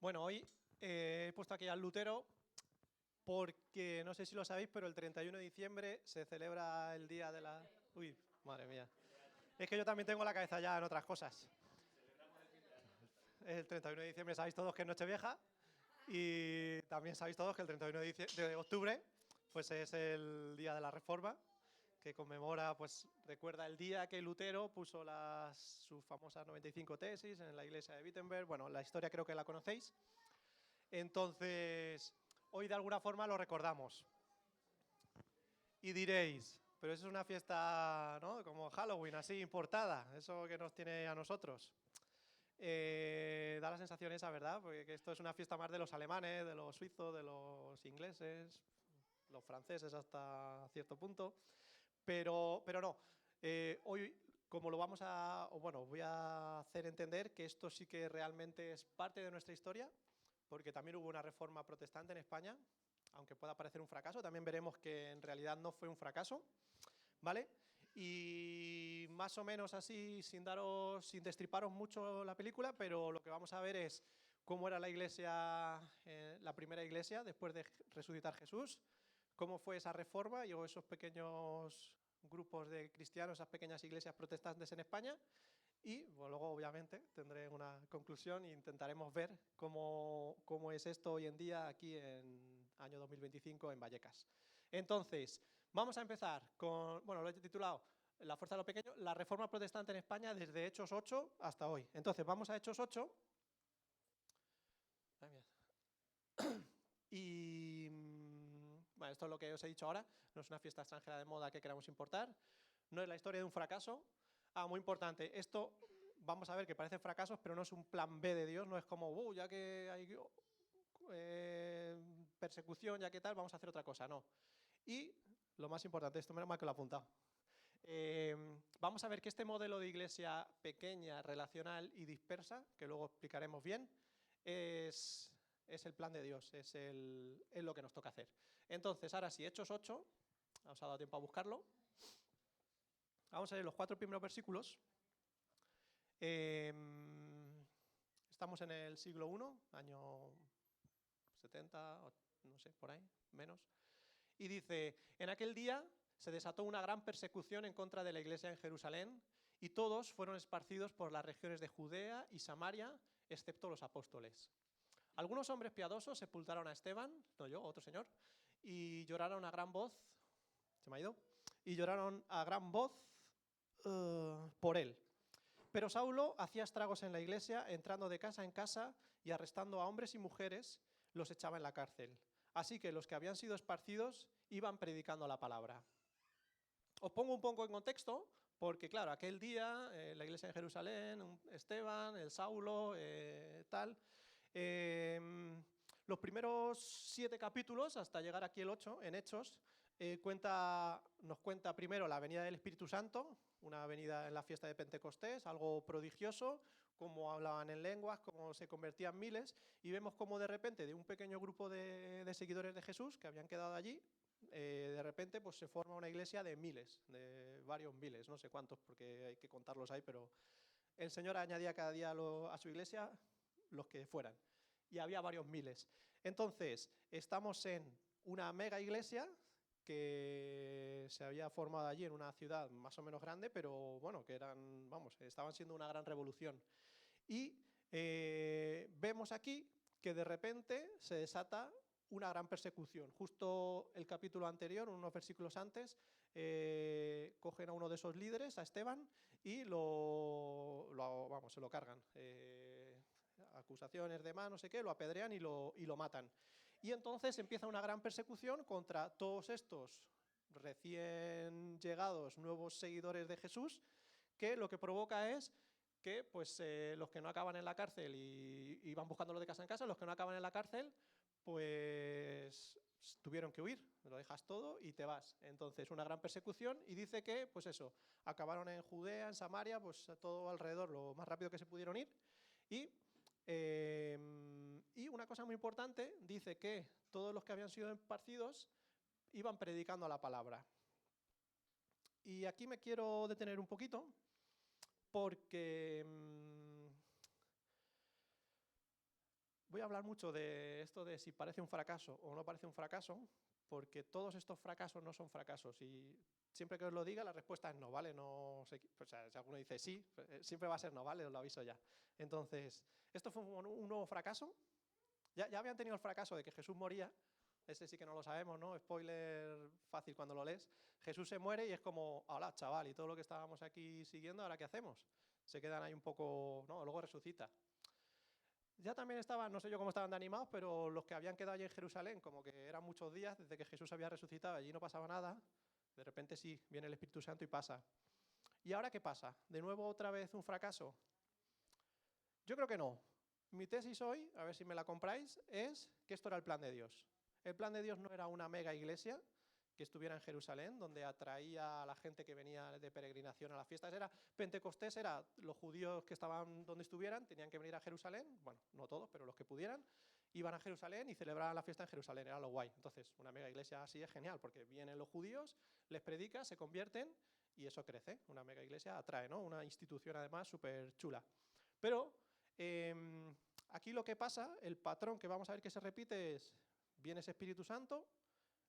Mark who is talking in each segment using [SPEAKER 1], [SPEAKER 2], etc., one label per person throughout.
[SPEAKER 1] Bueno, hoy he puesto aquí al Lutero porque, no sé si lo sabéis, pero el 31 de diciembre se celebra el día de la... Uy, madre mía. Es que yo también tengo la cabeza ya en otras cosas. El 31 de diciembre sabéis todos que es Nochevieja y también sabéis todos que el 31 de octubre pues es el día de la Reforma, que conmemora, pues recuerda el día que Lutero puso sus famosas 95 tesis en la iglesia de Wittenberg. Bueno, la historia creo que la conocéis. Entonces, hoy de alguna forma lo recordamos. Y diréis, pero eso es una fiesta, ¿no?, como Halloween, así, importada, eso que nos tiene a nosotros. Da la sensación esa, ¿verdad? Porque que esto es una fiesta más de los alemanes, de los suizos, de los ingleses, los franceses hasta cierto punto. Pero no. Hoy, como lo vamos a... o bueno, voy a hacer entender que esto sí que realmente es parte de nuestra historia, porque también hubo una reforma protestante en España, aunque pueda parecer un fracaso, también veremos que en realidad no fue un fracaso, ¿vale? Y más o menos así, sin destriparos mucho la película, pero lo que vamos a ver es cómo era la iglesia, la primera iglesia después de resucitar Jesús, cómo fue esa reforma y esos pequeños grupos de cristianos, esas pequeñas iglesias protestantes en España. Y bueno, luego, obviamente, tendré una conclusión e intentaremos ver cómo es esto hoy en día aquí en año 2025 en Vallecas. Entonces, vamos a empezar con, bueno, lo he titulado La fuerza de lo pequeño, la reforma protestante en España desde Hechos 8 hasta hoy. Entonces, vamos a Hechos 8. Ay, mira. Y bueno, esto es lo que os he dicho ahora, no es una fiesta extranjera de moda que queramos importar, no es la historia de un fracaso. Muy importante, esto vamos a ver que parece fracasos, pero no es un plan B de Dios, no es como, ya que hay persecución, ya que tal, vamos a hacer otra cosa, no. Y lo más importante, esto menos mal que lo he apuntado. Vamos a ver que este modelo de iglesia pequeña, relacional y dispersa, que luego explicaremos bien, es el plan de Dios, es lo que nos toca hacer. Entonces, ahora sí, Hechos 8, os ha dado tiempo a buscarlo. Vamos a leer los 4 primeros versículos. Estamos en el siglo I, año 70, no sé, por ahí, menos. Y dice, en aquel día se desató una gran persecución en contra de la iglesia en Jerusalén y todos fueron esparcidos por las regiones de Judea y Samaria, excepto los apóstoles. Algunos hombres piadosos sepultaron a Esteban, no yo, otro señor, y lloraron a gran voz, se me ha ido, y lloraron a gran voz por él. Pero Saulo hacía estragos en la iglesia, entrando de casa en casa y arrestando a hombres y mujeres, los echaba en la cárcel. Así que los que habían sido esparcidos iban predicando la palabra. Os pongo un poco en contexto, porque claro, aquel día, la iglesia en Jerusalén, Esteban, el Saulo, tal. Los primeros 7 capítulos, hasta llegar aquí el 8, en Hechos, nos cuenta primero la venida del Espíritu Santo, una venida en la fiesta de Pentecostés, algo prodigioso, cómo hablaban en lenguas, cómo se convertían miles, y vemos cómo de repente de un pequeño grupo de seguidores de Jesús que habían quedado allí, de repente pues se forma una iglesia de miles, de varios miles, no sé cuántos porque hay que contarlos ahí, pero el Señor añadía cada día a su iglesia los que fueran, y había varios miles. Entonces, estamos en una mega iglesia que se había formado allí en una ciudad más o menos grande, pero bueno, que estaban siendo una gran revolución. Y vemos aquí que de repente se desata una gran persecución. Justo el capítulo anterior, unos versículos antes, cogen a uno de esos líderes, a Esteban, y se lo cargan. Acusaciones de más, no sé qué, lo apedrean y lo matan. Y entonces empieza una gran persecución contra todos estos recién llegados nuevos seguidores de Jesús, que lo que provoca es que pues, los que no acaban en la cárcel y van buscándolo de casa en casa, los que no acaban en la cárcel, pues tuvieron que huir, lo dejas todo y te vas. Entonces, una gran persecución, y dice que, pues eso, acabaron en Judea, en Samaria, pues todo alrededor, lo más rápido que se pudieron ir. Y una cosa muy importante, dice que todos los que habían sido esparcidos iban predicando la palabra. Y aquí me quiero detener un poquito, porque voy a hablar mucho de esto de si parece un fracaso o no parece un fracaso, porque todos estos fracasos no son fracasos. Y siempre que os lo diga, la respuesta es no, ¿vale? No sé, o sea, si alguno dice sí, siempre va a ser no, ¿vale? Os lo aviso ya. Entonces, esto fue un nuevo fracaso. Ya habían tenido el fracaso de que Jesús moría. Ese sí que no lo sabemos, ¿no? Spoiler fácil cuando lo lees. Jesús se muere y es como, hola, chaval, y todo lo que estábamos aquí siguiendo, ¿ahora qué hacemos? Se quedan ahí un poco, ¿no? Luego resucita. Ya también estaban, no sé yo cómo estaban de animados, pero los que habían quedado allí en Jerusalén, como que eran muchos días desde que Jesús había resucitado, allí no pasaba nada, de repente sí, viene el Espíritu Santo y pasa. ¿Y ahora qué pasa? ¿De nuevo otra vez un fracaso? Yo creo que no. Mi tesis hoy, a ver si me la compráis, es que esto era el plan de Dios. El plan de Dios no era una mega iglesia que estuviera en Jerusalén, donde atraía a la gente que venía de peregrinación a las fiestas. Era Pentecostés, era los judíos que estaban donde estuvieran, tenían que venir a Jerusalén, bueno, no todos, pero los que pudieran, iban a Jerusalén y celebraban la fiesta en Jerusalén, era lo guay. Entonces, una mega iglesia así es genial, porque vienen los judíos, les predica, se convierten y eso crece. Una mega iglesia atrae, ¿no? Una institución además súper chula. Pero aquí lo que pasa, el patrón que vamos a ver que se repite es, viene ese Espíritu Santo,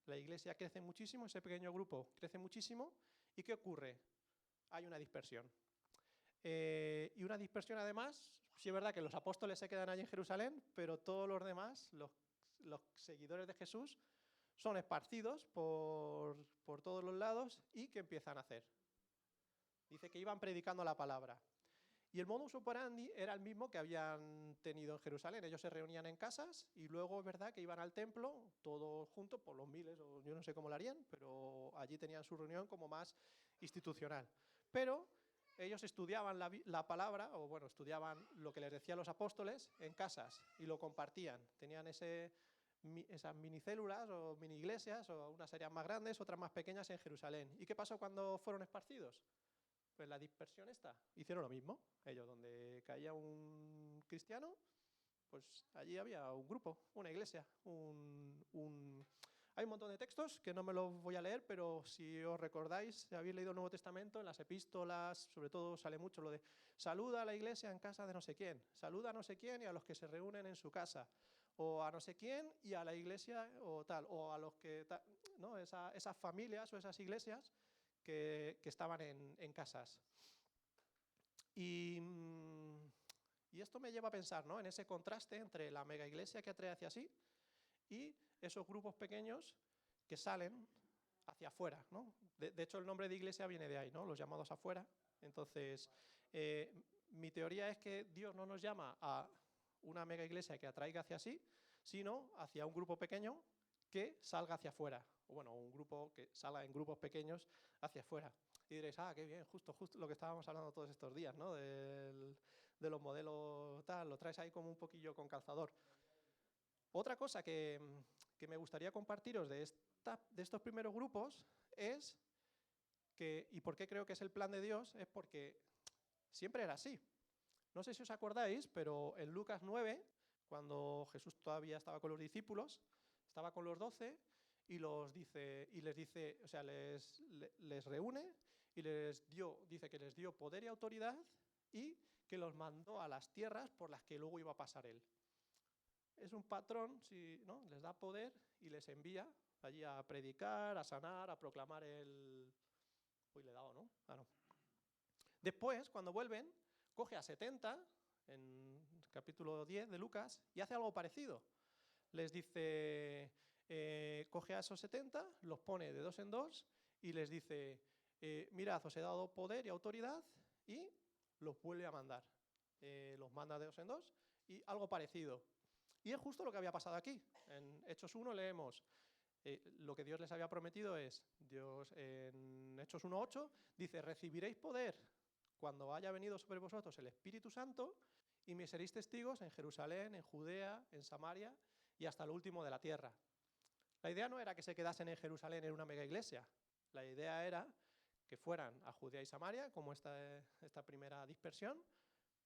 [SPEAKER 1] la iglesia crece muchísimo, ese pequeño grupo crece muchísimo, ¿y qué ocurre? Hay una dispersión. Y una dispersión además, sí es verdad que los apóstoles se quedan allí en Jerusalén, pero todos los demás, los seguidores de Jesús, son esparcidos por todos los lados y ¿qué empiezan a hacer? Dice que iban predicando la palabra. Y el modus operandi era el mismo que habían tenido en Jerusalén. Ellos se reunían en casas y luego es verdad que iban al templo todos juntos, por los miles, o yo no sé cómo lo harían, pero allí tenían su reunión como más institucional. Pero ellos estudiaban la palabra, o bueno, estudiaban lo que les decían los apóstoles en casas y lo compartían. Tenían esas minicélulas o mini iglesias, o unas áreas más grandes, otras más pequeñas en Jerusalén. ¿Y qué pasó cuando fueron esparcidos? Pues la dispersión está. Hicieron lo mismo. Ellos, donde caía un cristiano, pues allí había un grupo, una iglesia, Hay un montón de textos que no me los voy a leer, pero si os recordáis, si habéis leído el Nuevo Testamento, en las epístolas, sobre todo sale mucho lo de saluda a la iglesia en casa de no sé quién, saluda a no sé quién y a los que se reúnen en su casa, o a no sé quién y a la iglesia o tal, o a los que, ¿no? Esas familias o esas iglesias que estaban en casas. Y esto me lleva a pensar, ¿no? En ese contraste entre la mega iglesia que atrae hacia sí y esos grupos pequeños que salen hacia afuera, ¿no? De hecho, el nombre de iglesia viene de ahí, ¿no? Los llamados afuera. Entonces, mi teoría es que Dios no nos llama a una mega iglesia que atraiga hacia sí, sino hacia un grupo pequeño que salga hacia afuera. O bueno, un grupo que salga en grupos pequeños hacia afuera. Y diréis, qué bien, justo lo que estábamos hablando todos estos días, ¿no? De los modelos tal, lo traes ahí como un poquillo con calzador. Otra cosa que me gustaría compartiros de estos primeros grupos es que, y por qué creo que es el plan de Dios, es porque siempre era así. No sé si os acordáis, pero en Lucas 9, cuando Jesús todavía estaba con los discípulos, estaba con los 12 y les dice, o sea, les reúne y dice que les dio poder y autoridad y que los mandó a las tierras por las que luego iba a pasar él. Es un patrón, ¿no? Les da poder y les envía allí a predicar, a sanar, a proclamar el... Uy, le he dado, ¿no? No. Después, cuando vuelven, coge a 70, en capítulo 10 de Lucas, y hace algo parecido. Les dice, coge a esos 70, los pone de 2 en 2 y les dice, mirad, os he dado poder y autoridad, y los vuelve a mandar. Los manda de 2 en 2 y algo parecido. Y es justo lo que había pasado aquí. En Hechos 1 leemos, lo que Dios les había prometido es, Dios en Hechos 1:8 dice, recibiréis poder cuando haya venido sobre vosotros el Espíritu Santo y me seréis testigos en Jerusalén, en Judea, en Samaria y hasta lo último de la tierra. La idea no era que se quedasen en Jerusalén en una mega iglesia. La idea era que fueran a Judea y Samaria, como esta primera dispersión,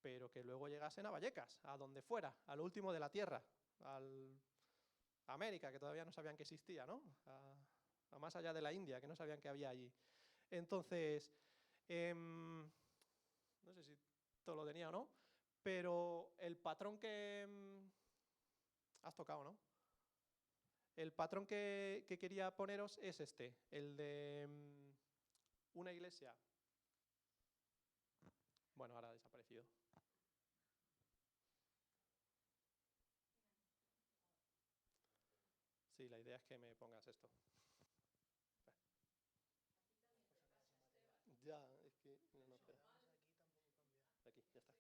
[SPEAKER 1] pero que luego llegasen a Vallecas, a donde fuera, a lo último de la tierra, a América, que todavía no sabían que existía, ¿no? A más allá de la India, que no sabían que había allí. Entonces, no sé si todo lo tenía o no, pero el patrón que Has tocado, ¿no? El patrón que quería poneros es este, el de una iglesia. Bueno, ahora ha desaparecido. Sí, la idea es que me pongas esto. Ya, es que... No, espera. Aquí, ya está.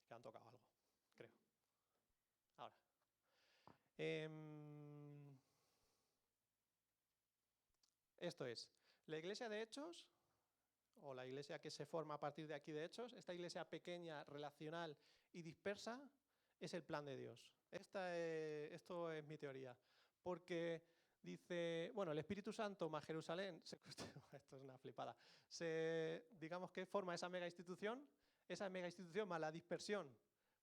[SPEAKER 1] Que han tocado algo, creo. Ahora. Esto es, la iglesia de Hechos, o la iglesia que se forma a partir de aquí de Hechos, esta iglesia pequeña, relacional y dispersa, es el plan de Dios. Esto es mi teoría. Porque dice, bueno, el Espíritu Santo más Jerusalén, esto es una flipada, digamos que forma esa mega institución más la dispersión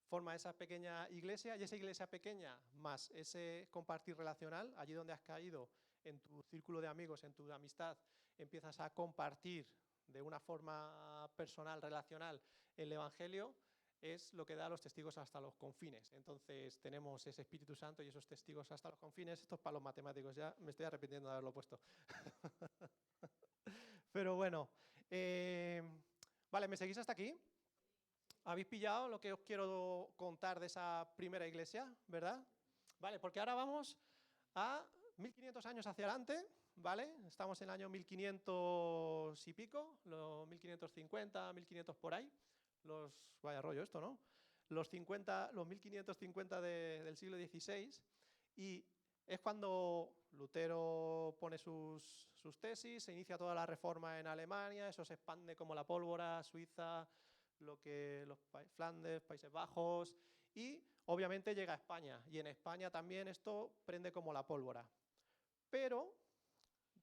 [SPEAKER 1] forma esa pequeña iglesia, y esa iglesia pequeña más ese compartir relacional, allí donde has caído, en tu círculo de amigos, en tu amistad, empiezas a compartir de una forma personal, relacional, el Evangelio, es lo que da a los testigos hasta los confines. Entonces tenemos ese Espíritu Santo y esos testigos hasta los confines. Esto es para los matemáticos, ya me estoy arrepintiendo de haberlo puesto. Pero bueno, vale, ¿me seguís hasta aquí? ¿Habéis pillado lo que os quiero contar de esa primera iglesia, verdad? Vale, porque ahora vamos a 1500 años hacia adelante, ¿vale? Estamos en el año 1500 y pico, los 1550, 1500 por ahí. Vaya rollo esto, ¿no? Los 1550 del siglo XVI, y es cuando Lutero pone sus tesis, se inicia toda la reforma en Alemania, eso se expande como la pólvora, Suiza, Flandes, Países Bajos, y obviamente llega a España, y en España también esto prende como la pólvora. Pero,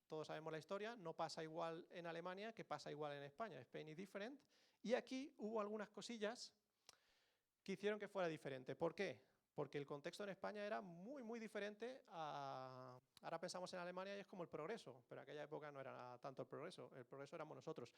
[SPEAKER 1] todos sabemos la historia, no pasa igual en Alemania que pasa igual en España, Spain is different, y aquí hubo algunas cosillas que hicieron que fuera diferente. ¿Por qué? Porque el contexto en España era muy, muy diferente a... Ahora pensamos en Alemania y es como el progreso, pero en aquella época no era tanto el progreso éramos nosotros.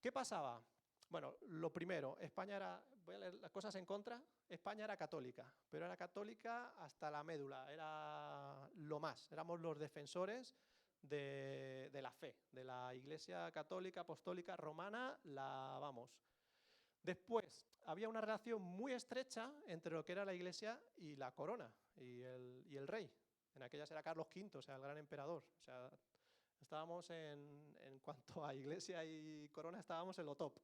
[SPEAKER 1] ¿Qué pasaba? Bueno, lo primero, España era, voy a leer las cosas en contra, España era católica, pero era católica hasta la médula, era lo más, éramos los defensores de la fe, de la Iglesia católica, apostólica, romana, vamos. Después, había una relación muy estrecha entre lo que era la Iglesia y la corona, y el rey. En aquellas era Carlos V, o sea, el gran emperador. O sea, estábamos en cuanto a Iglesia y corona, estábamos en lo top.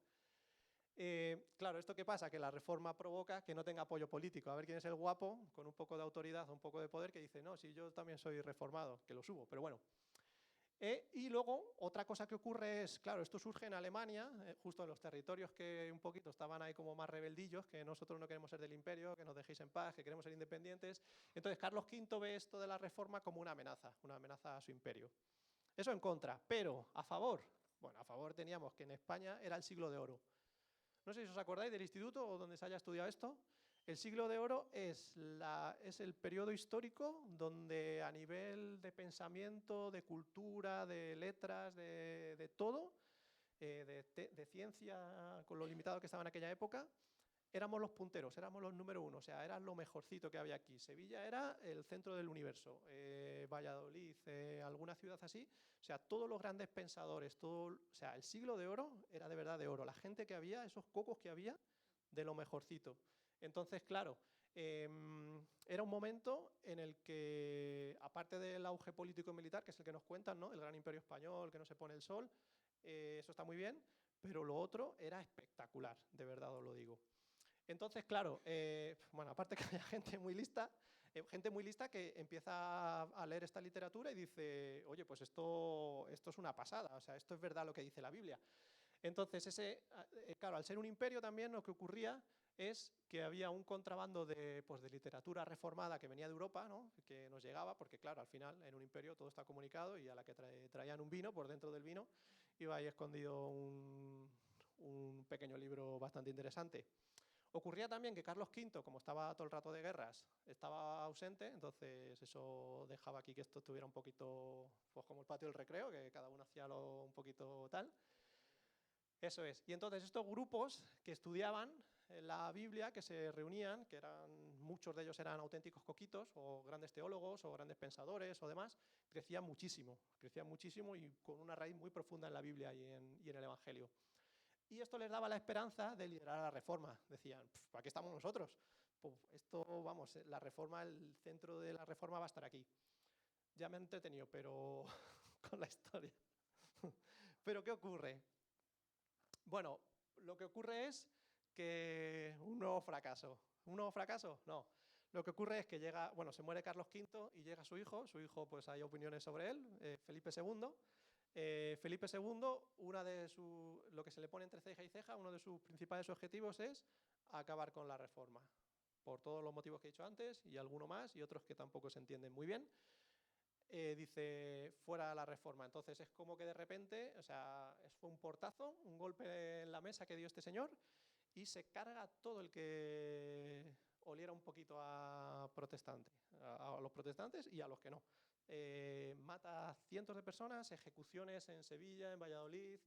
[SPEAKER 1] Claro, ¿esto qué pasa? Que la reforma provoca que no tenga apoyo político. A ver quién es el guapo, con un poco de autoridad, un poco de poder, que dice, no, si yo también soy reformado, que lo subo, pero bueno. Y luego, otra cosa que ocurre es, claro, esto surge en Alemania, justo en los territorios que un poquito estaban ahí como más rebeldillos, que nosotros no queremos ser del imperio, que nos dejéis en paz, que queremos ser independientes. Entonces, Carlos V ve esto de la reforma como una amenaza a su imperio. Eso en contra, pero a favor, bueno, a favor teníamos que en España era el siglo de oro. No sé si os acordáis del instituto o donde se haya estudiado esto. El siglo de oro es el periodo histórico donde a nivel de pensamiento, de cultura, de letras, de todo, de ciencia, con lo limitado que estaba en aquella época, éramos los punteros, éramos los número uno, o sea, era lo mejorcito que había aquí. Sevilla era el centro del universo, Valladolid, alguna ciudad así, o sea, todos los grandes pensadores, o sea, el siglo de oro era de verdad de oro, la gente que había, esos cocos que había, de lo mejorcito. Entonces, claro, era un momento en el que, aparte del auge político y militar, que es el que nos cuentan, ¿no? El gran imperio español, que no se pone el sol, eso está muy bien, pero lo otro era espectacular, de verdad os lo digo. Entonces, claro, bueno, aparte que haya gente muy lista que empieza a leer esta literatura y dice, oye, pues esto es una pasada, o sea, esto es verdad lo que dice la Biblia. Entonces, claro, al ser un imperio también lo que ocurría es que había un contrabando de literatura reformada que venía de Europa, ¿no? Que nos llegaba, porque claro, al final en un imperio todo está comunicado, y a la que traían un vino, por dentro del vino iba ahí escondido un pequeño libro bastante interesante. Ocurría también que Carlos V, como estaba todo el rato de guerras, estaba ausente, entonces eso dejaba aquí que esto estuviera un poquito, pues como el patio del recreo, que cada uno hacía un poquito tal. Eso es. Y entonces estos grupos que estudiaban en la Biblia que se reunían, que muchos de ellos eran auténticos coquitos, o grandes teólogos, o grandes pensadores, o demás, crecían muchísimo y con una raíz muy profunda en la Biblia y en el Evangelio. Y esto les daba la esperanza de liderar la reforma. Decían, ¿para qué estamos nosotros? Pues esto, vamos, la reforma, el centro de la reforma va a estar aquí. Ya me he entretenido, pero con la historia. ¿Pero qué ocurre? Bueno, lo que ocurre es que un nuevo fracaso. ¿Un nuevo fracaso? No. Lo que ocurre es que se muere Carlos V y llega su hijo, pues hay opiniones sobre él, Felipe II. Felipe II, lo que se le pone entre ceja y ceja, uno de sus principales objetivos es acabar con la reforma, por todos los motivos que he dicho antes y alguno más y otros que tampoco se entienden muy bien. Dice, fuera la reforma. Entonces es como que de repente, fue un portazo, un golpe en la mesa que dio este señor y se carga todo el que oliera un poquito a protestante, a los protestantes y a los que no. Mata a cientos de personas, ejecuciones en Sevilla, en Valladolid,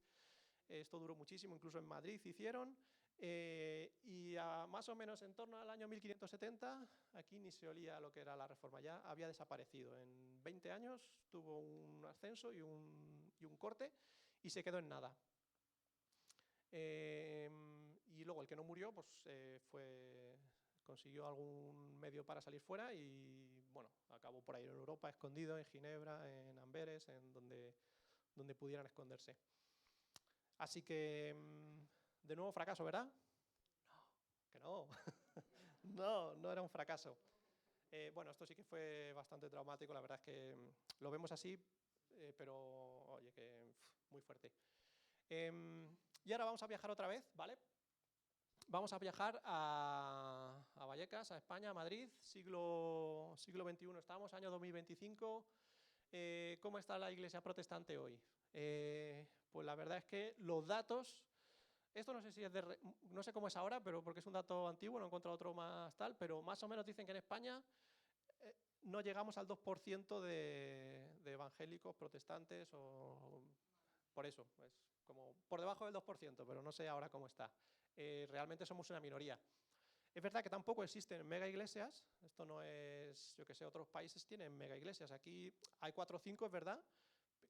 [SPEAKER 1] esto duró muchísimo, incluso en Madrid hicieron, y más o menos en torno al año 1570, aquí ni se olía lo que era la reforma, ya había desaparecido. En 20 años tuvo un ascenso y un corte y se quedó en nada. Y luego el que no murió, pues consiguió algún medio para salir fuera y bueno, acabó por ahí en Europa, escondido en Ginebra, en Amberes, en donde pudieran esconderse. Así que, de nuevo fracaso, ¿verdad? No, que no. No era un fracaso. Bueno, esto sí que fue bastante traumático, la verdad es que lo vemos así, pero oye, que muy fuerte. Y ahora vamos a viajar otra vez, ¿vale? Vamos a viajar a Vallecas, a España, a Madrid, siglo XXI estamos, año 2025. ¿Cómo está la iglesia protestante hoy? Pues la verdad es que los datos, esto no sé si es no sé cómo es ahora, pero porque es un dato antiguo, no he encontrado otro más tal, pero más o menos dicen que en España no llegamos al 2% de evangélicos protestantes, o por eso, es como por debajo del 2%, pero no sé ahora cómo está. Realmente somos una minoría. Es verdad que tampoco existen mega iglesias, esto no es, yo que sé, otros países tienen mega iglesias, aquí hay 4 o 5, es verdad,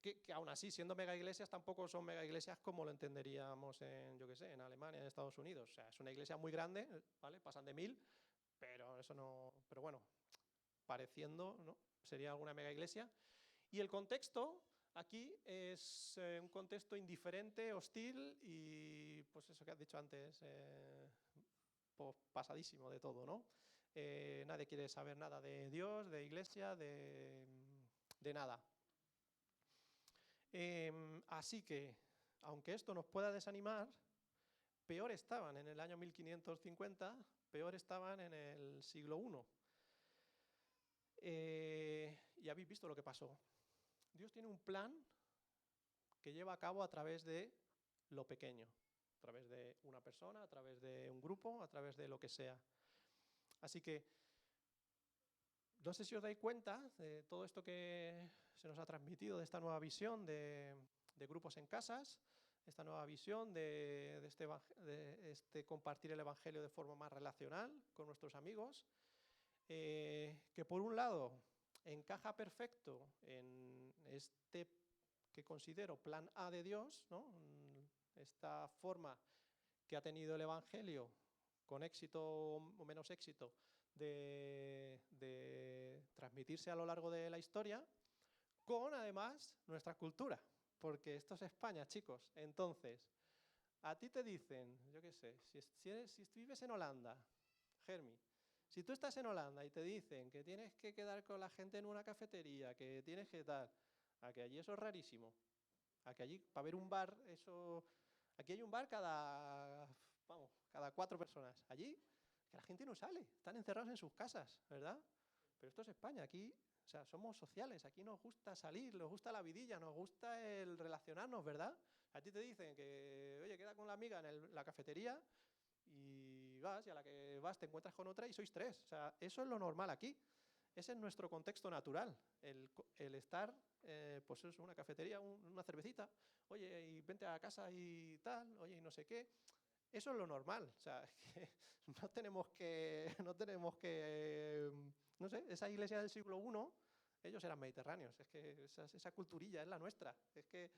[SPEAKER 1] que aún así, siendo mega iglesias, tampoco son mega iglesias como lo entenderíamos en, yo que sé, en Alemania, en Estados Unidos. O sea, es una iglesia muy grande, ¿vale? Pasan de 1000, pero eso no, pero bueno, pareciendo, ¿no? Sería alguna mega iglesia. Y el contexto aquí es un contexto indiferente, hostil y pues eso que has dicho antes, pues pasadísimo de todo, ¿no? Nadie quiere saber nada de Dios, de iglesia, de nada. Así que, aunque esto nos pueda desanimar, peor estaban en el año 1550, peor estaban en el siglo I. Y habéis visto lo que pasó. Dios tiene un plan que lleva a cabo a través de lo pequeño, a través de una persona, a través de un grupo, a través de lo que sea. Así que, no sé si os dais cuenta de todo esto que se nos ha transmitido, de esta nueva visión de grupos en casas, esta nueva visión de este compartir el evangelio de forma más relacional con nuestros amigos, que por un lado encaja perfecto en este que considero plan A de Dios, ¿no? Esta forma que ha tenido el evangelio, con éxito o menos éxito, de transmitirse a lo largo de la historia, con además nuestra cultura, porque esto es España, chicos. Entonces, a ti te dicen, yo qué sé, si vives en Holanda, Germi, si tú estás en Holanda y te dicen que tienes que quedar con la gente en una cafetería, que tienes que tal, a que allí eso es rarísimo, a que allí para ver un bar, aquí hay un bar cada 4 personas, allí que la gente no sale, están encerrados en sus casas, ¿verdad? Pero esto es España, aquí, o sea, somos sociales, aquí nos gusta salir, nos gusta la vidilla, nos gusta el relacionarnos, ¿verdad? A ti te dicen que, oye, queda con la amiga en la cafetería y vas, y a la que vas te encuentras con otra y sois 3. O sea, eso es lo normal aquí. Ese es nuestro contexto natural, el estar, pues es una cafetería, una cervecita, oye, y vente a casa y tal, oye, y no sé qué. Eso es lo normal, o sea, que no sé, esa iglesia del siglo I, ellos eran mediterráneos, es que esa culturilla es la nuestra, es que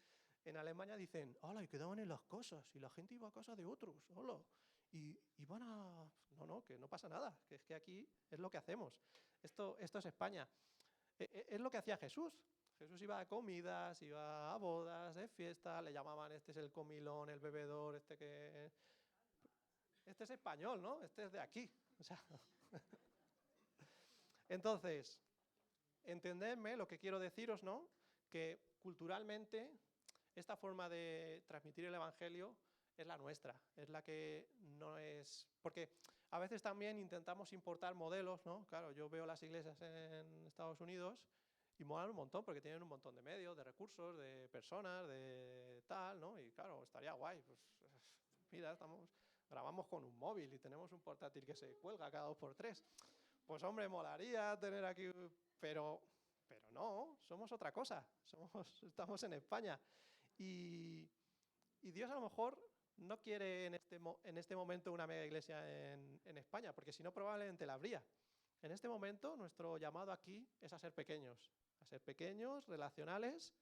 [SPEAKER 1] en Alemania dicen, hola, y quedaban en las casas, y la gente iba a casa de otros, hola, y van a... No, que no pasa nada, que es que aquí es lo que hacemos, esto es España. Es lo que hacía Jesús. Jesús iba a comidas, iba a bodas, de fiesta, le llamaban este es el comilón, el bebedor, este es español, ¿no? Este es de aquí. O sea, entonces, entendedme lo que quiero deciros, ¿no? Que culturalmente esta forma de transmitir el evangelio es la nuestra, es la que no es... Porque a veces también intentamos importar modelos, ¿no? Claro, yo veo las iglesias en Estados Unidos y molan un montón porque tienen un montón de medios, de recursos, de personas, de tal, ¿no? Y claro, estaría guay, pues mira, grabamos con un móvil y tenemos un portátil que se cuelga cada 2x3. Pues hombre, molaría tener aquí, pero no, somos otra cosa, estamos en España. Y Dios a lo mejor no quiere en este momento una mega iglesia en España, porque si no probablemente la habría. En este momento nuestro llamado aquí es a ser pequeños, relacionales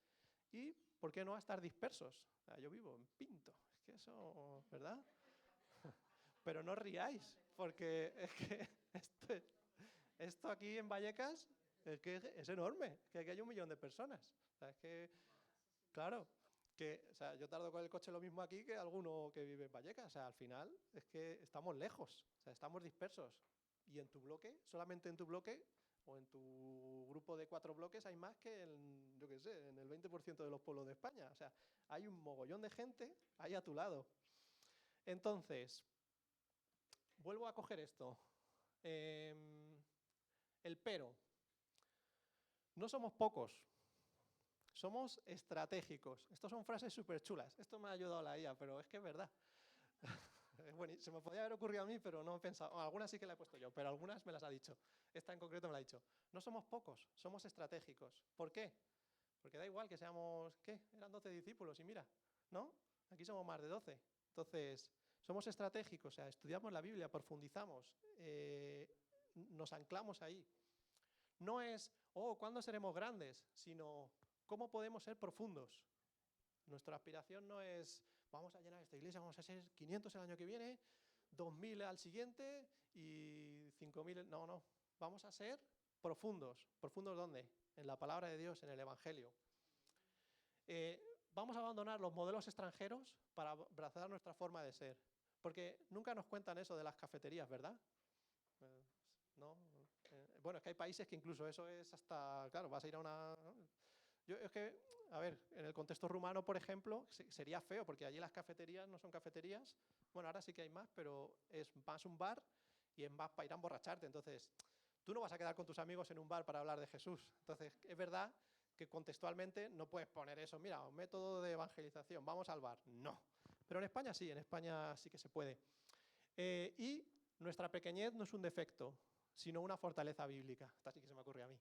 [SPEAKER 1] y, ¿por qué no, a estar dispersos? Yo vivo en Pinto, es que eso, ¿verdad? Pero no os riáis, porque es que esto aquí en Vallecas es que es enorme, que aquí hay 1 millón de personas. O sea, es que, claro, o sea, yo tardo con el coche lo mismo aquí que alguno que vive en Vallecas. O sea, al final es que estamos lejos, o sea, estamos dispersos. Y en tu bloque, solamente en tu bloque o en tu grupo de 4 bloques hay más que yo qué sé, en el 20% de los pueblos de España. O sea, hay un mogollón de gente ahí a tu lado. Entonces, vuelvo a coger esto. El pero. No somos pocos, somos estratégicos. Estas son frases súper chulas. Esto me ha ayudado la IA, pero es que es verdad. Bueno, se me podía haber ocurrido a mí, pero no he pensado. Algunas sí que la he puesto yo, pero algunas me las ha dicho. Esta en concreto me la ha dicho. No somos pocos, somos estratégicos. ¿Por qué? Porque da igual que seamos, ¿qué? Eran 12 discípulos y mira, ¿no? Aquí somos más de 12. Entonces, somos estratégicos, o sea, estudiamos la Biblia, profundizamos, nos anclamos ahí. No es, ¿cuándo seremos grandes? Sino, ¿cómo podemos ser profundos? Nuestra aspiración no es, vamos a llenar esta iglesia, vamos a ser 500 el año que viene, 2000 al siguiente y 5000, no. Vamos a ser profundos. ¿Profundos dónde? En la palabra de Dios, en el Evangelio. Vamos a abandonar los modelos extranjeros para abrazar nuestra forma de ser. Porque nunca nos cuentan eso de las cafeterías, ¿verdad? ¿No? Bueno, es que hay países que incluso eso es hasta, claro, vas a ir a una... ¿no? Es que, a ver, en el contexto rumano, por ejemplo, sería feo, porque allí las cafeterías no son cafeterías. Bueno, ahora sí que hay más, pero es más un bar y es más para ir a emborracharte. Entonces, tú no vas a quedar con tus amigos en un bar para hablar de Jesús. Entonces, es verdad que contextualmente no puedes poner eso. Mira, un método de evangelización, vamos al bar. No. Pero en España sí que se puede. Y nuestra pequeñez no es un defecto, sino una fortaleza bíblica. Esta sí que se me ocurre a mí.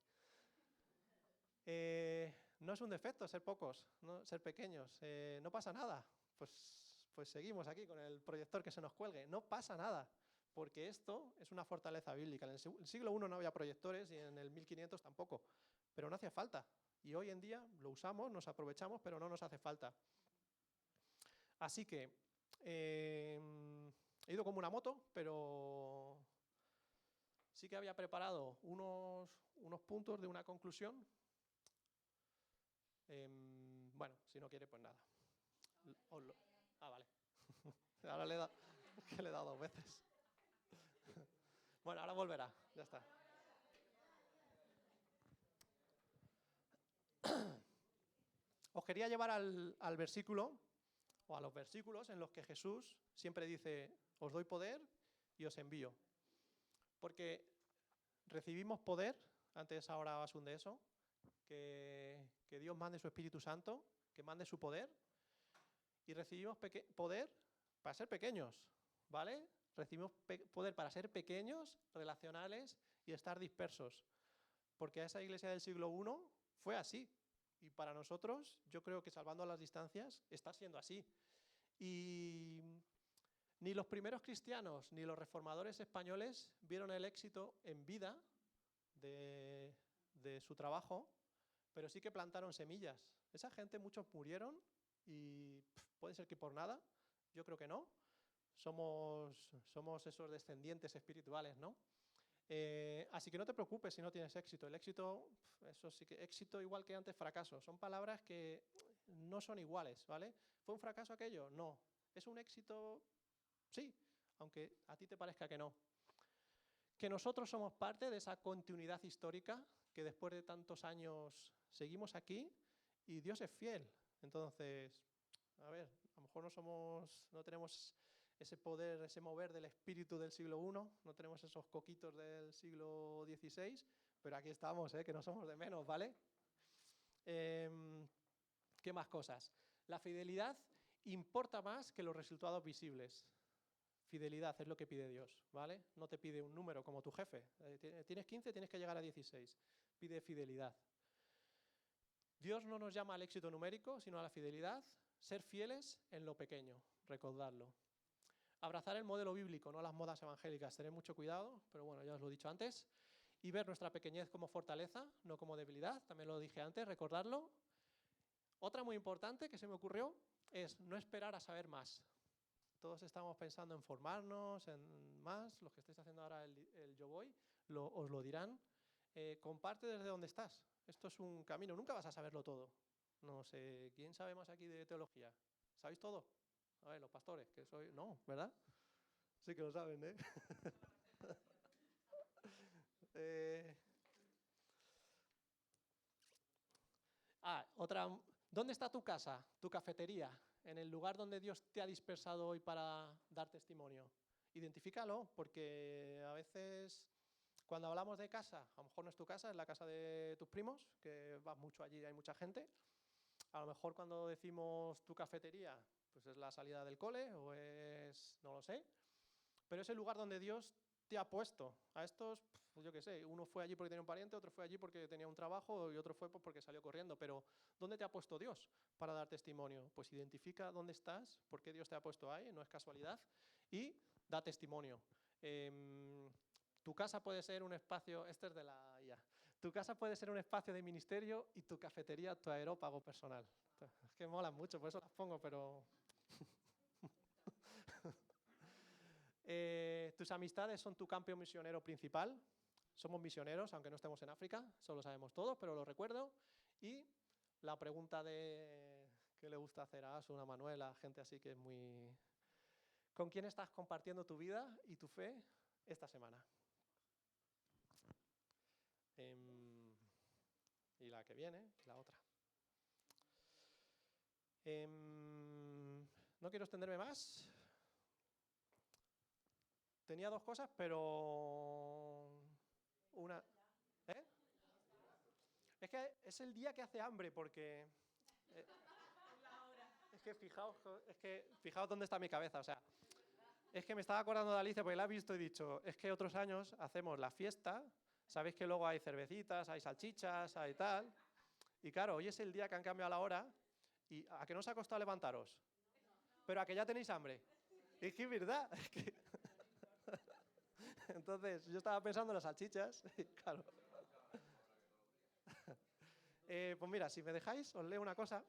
[SPEAKER 1] No es un defecto ser pocos, ¿no? Ser pequeños. No pasa nada. Pues seguimos aquí con el proyector que se nos cuelgue. No pasa nada, porque esto es una fortaleza bíblica. En el siglo I no había proyectores y en el 1500 tampoco, pero no hacía falta. Y hoy en día lo usamos, nos aprovechamos, pero no nos hace falta. Así que he ido como una moto, pero sí que había preparado unos puntos de una conclusión. Bueno, si no quiere, pues nada. Vale. Ahora le he dado 2 veces. Bueno, ahora volverá, ya está. Os quería llevar al versículo, o a los versículos en los que Jesús siempre dice, os doy poder y os envío. Porque recibimos poder, antes ahora os de eso, que Dios mande su Espíritu Santo, que mande su poder, y recibimos poder para ser pequeños, ¿vale? Recibimos poder para ser pequeños, relacionales y estar dispersos. Porque a esa iglesia del siglo I fue así. Y para nosotros, yo creo que salvando las distancias, está siendo así. Y Ni los primeros cristianos ni los reformadores españoles vieron el éxito en vida de su trabajo, pero sí que plantaron semillas. Esa gente, muchos murieron y puede ser que por nada, yo creo que no. Somos esos descendientes espirituales, ¿no? Así que no te preocupes si no tienes éxito. El éxito, eso sí que éxito igual que antes fracaso. Son palabras que no son iguales, ¿vale? ¿Fue un fracaso aquello? No. ¿Es un éxito? Sí, aunque a ti te parezca que no. Que nosotros somos parte de esa continuidad histórica, que después de tantos años seguimos aquí y Dios es fiel. Entonces, a ver, a lo mejor no tenemos ese poder, ese mover del espíritu del siglo I, no tenemos esos coquitos del siglo XVI, pero aquí estamos, que no somos de menos, ¿vale? ¿Qué más cosas? La fidelidad importa más que los resultados visibles. Fidelidad es lo que pide Dios, ¿vale? No te pide un número como tu jefe. Tienes 15, tienes que llegar a 16. Pide fidelidad. Dios no nos llama al éxito numérico, sino a la fidelidad. Ser fieles en lo pequeño, recordadlo. Abrazar el modelo bíblico, no las modas evangélicas. Tener mucho cuidado, pero bueno, ya os lo he dicho antes. Y ver nuestra pequeñez como fortaleza, no como debilidad. También lo dije antes, recordarlo. Otra muy importante que se me ocurrió es no esperar a saber más. Todos estamos pensando en formarnos, en más. Los que estáis haciendo ahora el Yo Voy, os lo dirán. Comparte desde donde estás. Esto es un camino. Nunca vas a saberlo todo. No sé, ¿quién sabe más aquí de teología? ¿Sabéis todo? A ver, los pastores, que soy... No, ¿verdad? Sí que lo saben, ¿eh? Otra... ¿Dónde está tu casa, tu cafetería? En el lugar donde Dios te ha dispersado hoy para dar testimonio. Identifícalo, porque a veces cuando hablamos de casa, a lo mejor no es tu casa, es la casa de tus primos, que vas mucho allí, hay mucha gente. A lo mejor cuando decimos tu cafetería, pues es la salida del cole o es, no lo sé, pero es el lugar donde Dios te ha puesto. A estos, pues yo qué sé, uno fue allí porque tenía un pariente, otro fue allí porque tenía un trabajo y otro fue porque salió corriendo. Pero ¿dónde te ha puesto Dios para dar testimonio? Pues identifica dónde estás, por qué Dios te ha puesto ahí, no es casualidad, y da testimonio. Tu casa puede ser un espacio, este es de la IA, tu casa puede ser un espacio de ministerio y tu cafetería tu aerópago personal. Es que molan mucho, por eso las pongo, pero... Tus amistades son tu campo misionero principal. Somos misioneros, aunque no estemos en África, eso lo sabemos todos, pero lo recuerdo. Y la pregunta de qué le gusta hacer a Asun, a Manuela, gente así que es muy... ¿Con quién estás compartiendo tu vida y tu fe esta semana? Y la que viene, la otra. No quiero extenderme más. Tenía dos cosas, pero una... Es que es el día que hace hambre, porque... es que fijaos dónde está mi cabeza, o sea... Es que me estaba acordando de Alicia porque la he visto y he dicho, es que otros años hacemos la fiesta, sabéis que luego hay cervecitas, hay salchichas, hay tal... Y claro, hoy es el día que han cambiado la hora y ¿a que no os ha costado levantaros? Pero a que ya tenéis hambre. Es que es verdad, es que... Entonces, yo estaba pensando en las salchichas, y claro. Pues mira, si me dejáis, os leo una cosa.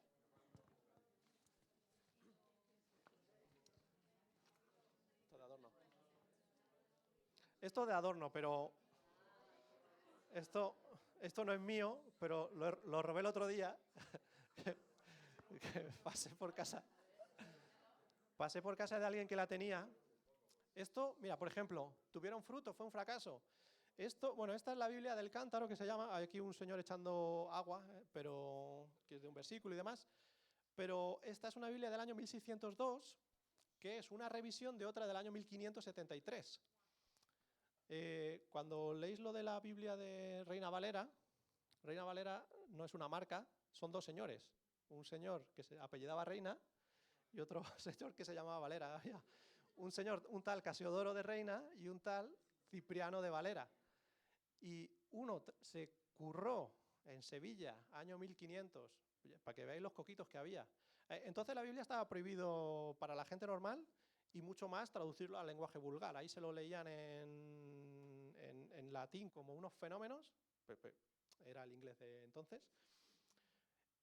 [SPEAKER 1] Esto de adorno, pero... Esto no es mío, pero lo robé el otro día. Que pasé por casa. Pasé por casa de alguien que la tenía. Esto, mira, por ejemplo, ¿tuvieron fruto? ¿Fue un fracaso? Esto, bueno, esta es la Biblia del cántaro que se llama, hay aquí un señor echando agua, pero que es de un versículo y demás, pero esta es una Biblia del año 1602, que es una revisión de otra del año 1573. Cuando leéis lo de la Biblia de Reina Valera no es una marca, son dos señores, un señor que se apellidaba Reina y otro señor que se llamaba Valera. Un señor, un tal Casiodoro de Reina y un tal Cipriano de Valera. Y uno se curró en Sevilla, año 1500, para que veáis los coquitos que había. Entonces la Biblia estaba prohibido para la gente normal y mucho más traducirlo al lenguaje vulgar. Ahí se lo leían en latín como unos fenómenos, era el inglés de entonces.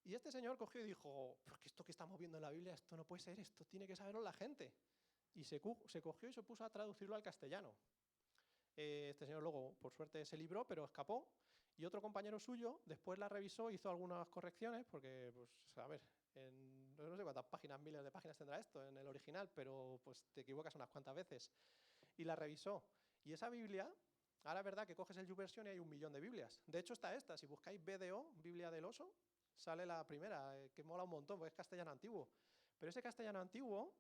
[SPEAKER 1] Y este señor cogió y dijo, pues que esto que estamos viendo en la Biblia, esto no puede ser, esto tiene que saberlo la gente. Y se cogió y se puso a traducirlo al castellano. Este señor luego, por suerte, se libró, pero escapó. Y otro compañero suyo después la revisó, hizo algunas correcciones, porque, pues, a ver, no sé cuántas páginas, miles de páginas tendrá esto en el original, pero pues te equivocas unas cuantas veces. Y la revisó. Y esa Biblia, ahora es verdad que coges el YouVersion y hay 1 millón de Biblias. De hecho está esta, si buscáis BDO, Biblia del Oso, sale la primera, que mola un montón, porque es castellano antiguo. Pero ese castellano antiguo,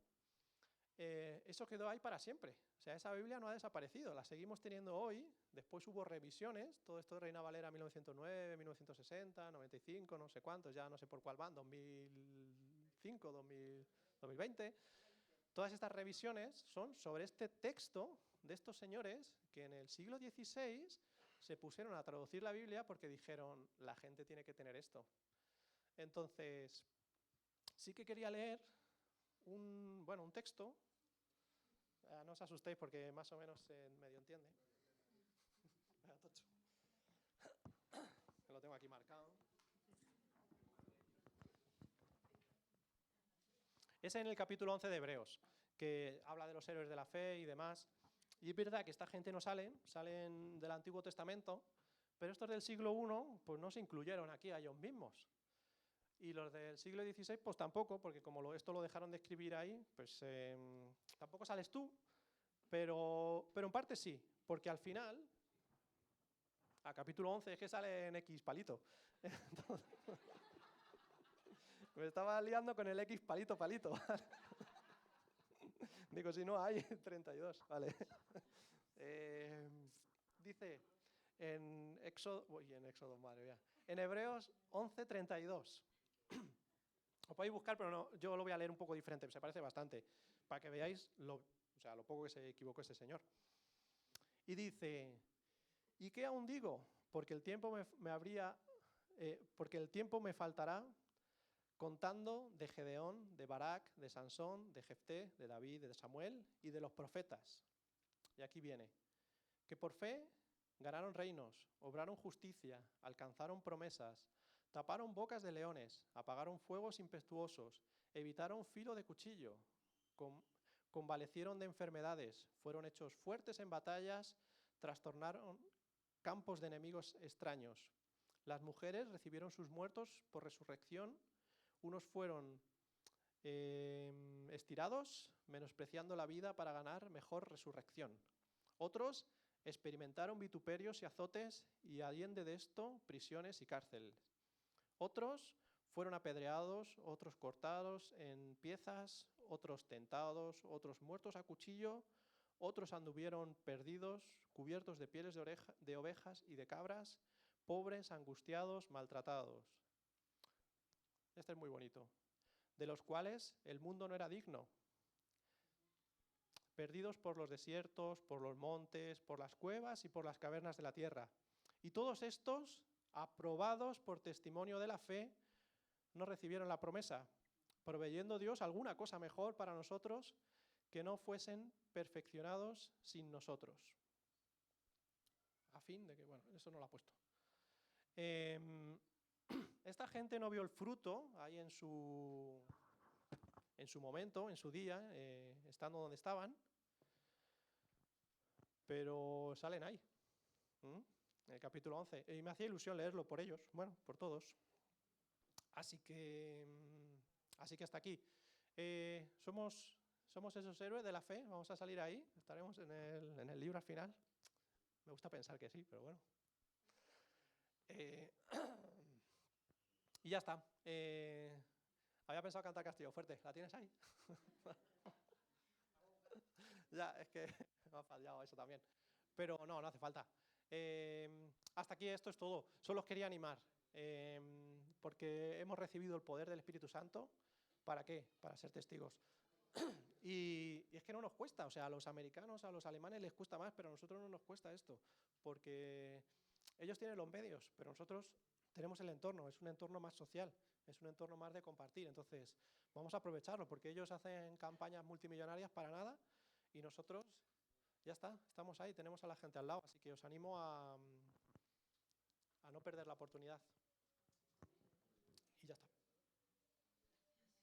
[SPEAKER 1] eso quedó ahí para siempre. O sea, esa Biblia no ha desaparecido, la seguimos teniendo hoy. Después hubo revisiones, todo esto de Reina Valera 1909, 1960, 95, no sé cuántos, ya no sé por cuál van, 2005, 2020. Todas estas revisiones son sobre este texto de estos señores que en el siglo XVI se pusieron a traducir la Biblia porque dijeron, la gente tiene que tener esto. Entonces, sí que quería leer un texto. No os asustéis porque más o menos se medio entiende. Lo tengo aquí marcado. Es en el capítulo 11 de Hebreos, que habla de los héroes de la fe y demás. Y es verdad que esta gente no salen del Antiguo Testamento, pero estos del siglo I pues no se incluyeron aquí a ellos mismos. Y los del siglo XVI pues tampoco, porque como esto lo dejaron de escribir ahí, pues tampoco sales tú, pero en parte sí, porque al final, a capítulo 11 es que sale en X palito. Entonces, me estaba liando con el X palito. Digo, si no hay 32, vale. Dice en Éxodo, madre mía, en Hebreos 11:32. Lo podéis buscar, pero no, yo lo voy a leer un poco diferente, se parece bastante, para que veáis lo poco que se equivocó este señor. Y dice, ¿y qué aún digo? Porque el tiempo me faltará contando de Gedeón, de Barak, de Sansón, de Jefté, de David, de Samuel y de los profetas. Y aquí viene, que por fe ganaron reinos, obraron justicia, alcanzaron promesas, taparon bocas de leones, apagaron fuegos impetuosos, evitaron filo de cuchillo, convalecieron de enfermedades, fueron hechos fuertes en batallas, trastornaron campos de enemigos extraños. Las mujeres recibieron sus muertos por resurrección, unos fueron estirados, menospreciando la vida para ganar mejor resurrección. Otros experimentaron vituperios y azotes y allende de esto, prisiones y cárcel. Otros fueron apedreados, otros cortados en piezas, otros tentados, otros muertos a cuchillo, otros anduvieron perdidos, cubiertos de pieles de ovejas y de cabras, pobres, angustiados, maltratados. Este es muy bonito. De los cuales el mundo no era digno. Perdidos por los desiertos, por los montes, por las cuevas y por las cavernas de la tierra. Y todos estos, aprobados por testimonio de la fe, no recibieron la promesa, proveyendo Dios alguna cosa mejor para nosotros, que no fuesen perfeccionados sin nosotros. A fin de que, eso no lo ha puesto. Esta gente no vio el fruto ahí en su momento, en su día, estando donde estaban, pero salen ahí, en el capítulo 11. Y me hacía ilusión leerlo por ellos, por todos. Así que hasta aquí. Somos esos héroes de la fe, vamos a salir ahí, estaremos en el libro al final. Me gusta pensar que sí, pero bueno. Y ya está. Había pensado cantar Castillo Fuerte. ¿La tienes ahí? Ya, es que me ha fallado eso también. Pero no hace falta. Hasta aquí esto es todo. Solo os quería animar. Porque hemos recibido el poder del Espíritu Santo. ¿Para qué? Para ser testigos. Y es que no nos cuesta. O sea, a los americanos, a los alemanes les cuesta más, pero a nosotros no nos cuesta esto. Porque ellos tienen los medios, pero nosotros tenemos el entorno. Es un entorno más social. Es un entorno más de compartir. Entonces, Vamos a aprovecharlo, porque ellos hacen campañas multimillonarias para nada y nosotros, ya está, estamos ahí, tenemos a la gente al lado. Así que os animo a no perder la oportunidad.